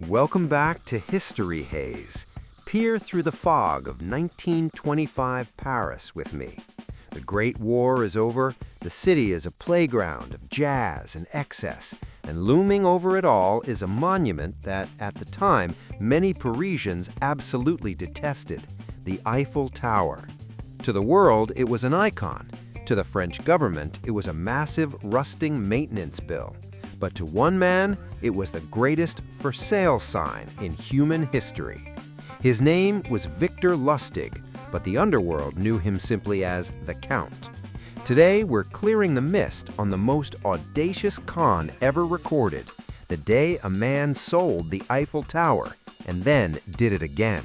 Welcome back to History Haze. Peer through the fog of 1925 Paris with me. The Great War is over, the city is a playground of jazz and excess, and looming over it all is a monument that, at the time, many Parisians absolutely detested, the Eiffel Tower. To the world, it was an icon. To the French government, it was a massive, rusting maintenance bill. But to one man, it was the greatest for sale sign in human history. His name was Victor Lustig, but the underworld knew him simply as the Count. Today, we're clearing the mist on the most audacious con ever recorded, the day a man sold the Eiffel Tower and then did it again.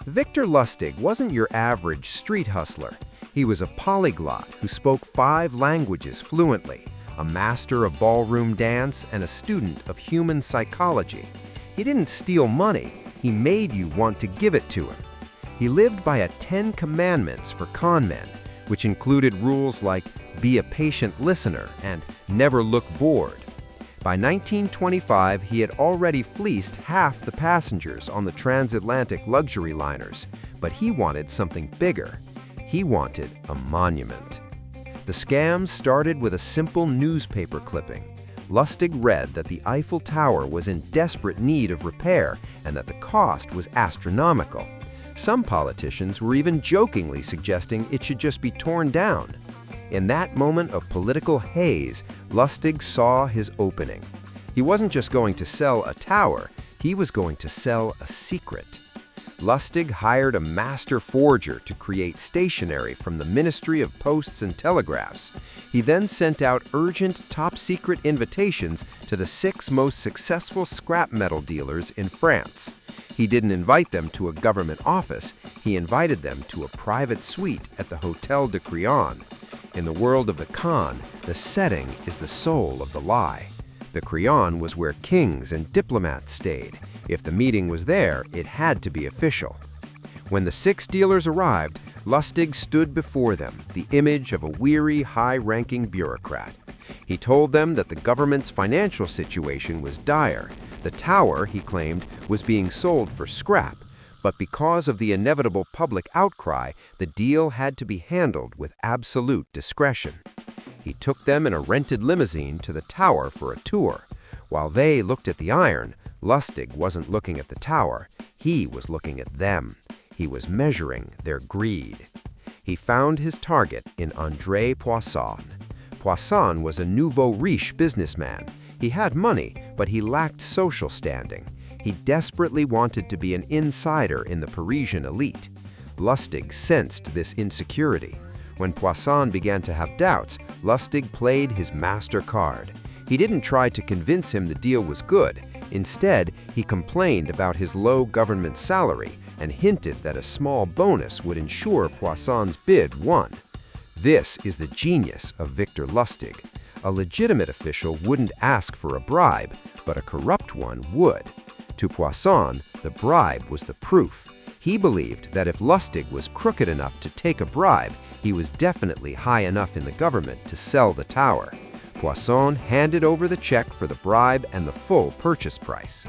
Victor Lustig wasn't your average street hustler. He was a polyglot who spoke 5 languages fluently, a master of ballroom dance, and a student of human psychology. He didn't steal money, he made you want to give it to him. He lived by a 10 commandments for con men, which included rules like be a patient listener and never look bored. By 1925, he had already fleeced half the passengers on the transatlantic luxury liners, but he wanted something bigger. He wanted a monument. The scam started with a simple newspaper clipping. Lustig read that the Eiffel Tower was in desperate need of repair and that the cost was astronomical. Some politicians were even jokingly suggesting it should just be torn down. In that moment of political haze, Lustig saw his opening. He wasn't just going to sell a tower, he was going to sell a secret. Lustig hired a master forger to create stationery from the Ministry of Posts and Telegraphs. He then sent out urgent, top-secret invitations to the 6 most successful scrap metal dealers in France. He didn't invite them to a government office, he invited them to a private suite at the Hotel de Crillon. In the world of the con, the setting is the soul of the lie. The Crillon was where kings and diplomats stayed. If the meeting was there, it had to be official. When the 6 dealers arrived, Lustig stood before them, the image of a weary, high-ranking bureaucrat. He told them that the government's financial situation was dire. The tower, he claimed, was being sold for scrap, but because of the inevitable public outcry, the deal had to be handled with absolute discretion. He took them in a rented limousine to the tower for a tour. While they looked at the iron, Lustig wasn't looking at the tower, he was looking at them. He was measuring their greed. He found his target in André Poisson. Poisson was a nouveau riche businessman. He had money, but he lacked social standing. He desperately wanted to be an insider in the Parisian elite. Lustig sensed this insecurity. When Poisson began to have doubts, Lustig played his master card. He didn't try to convince him the deal was good. Instead, he complained about his low government salary and hinted that a small bonus would ensure Poisson's bid won. This is the genius of Victor Lustig. A legitimate official wouldn't ask for a bribe, but a corrupt one would. To Poisson, the bribe was the proof. He believed that if Lustig was crooked enough to take a bribe, he was definitely high enough in the government to sell the tower. Poisson handed over the check for the bribe and the full purchase price.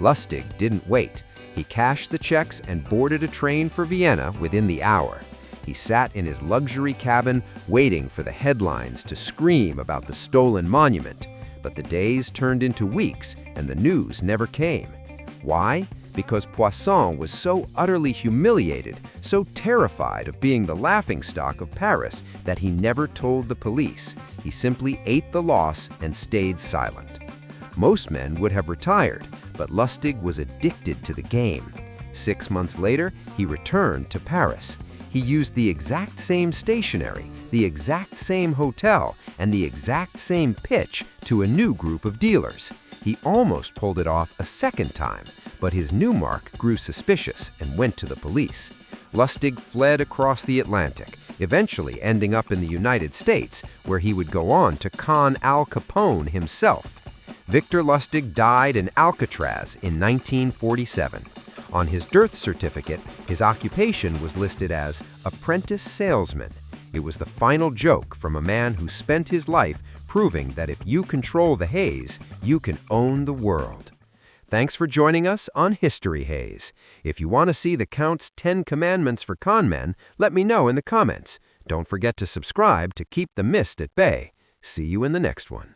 Lustig didn't wait. He cashed the checks and boarded a train for Vienna within the hour. He sat in his luxury cabin waiting for the headlines to scream about the stolen monument. But the days turned into weeks and the news never came. Why? Because Poisson was so utterly humiliated, so terrified of being the laughingstock of Paris that he never told the police. He simply ate the loss and stayed silent. Most men would have retired, but Lustig was addicted to the game. 6 months later, he returned to Paris. He used the exact same stationery, the exact same hotel, and the exact same pitch to a new group of dealers. He almost pulled it off a second time, but his new mark grew suspicious and went to the police. Lustig fled across the Atlantic, eventually ending up in the United States, where he would go on to con Al Capone himself. Victor Lustig died in Alcatraz in 1947. On his death certificate, his occupation was listed as apprentice salesman. It was the final joke from a man who spent his life proving that if you control the haze, you can own the world. Thanks for joining us on History Haze. If you want to see the Count's 10 Commandments for con men, let me know in the comments. Don't forget to subscribe to keep the mist at bay. See you in the next one.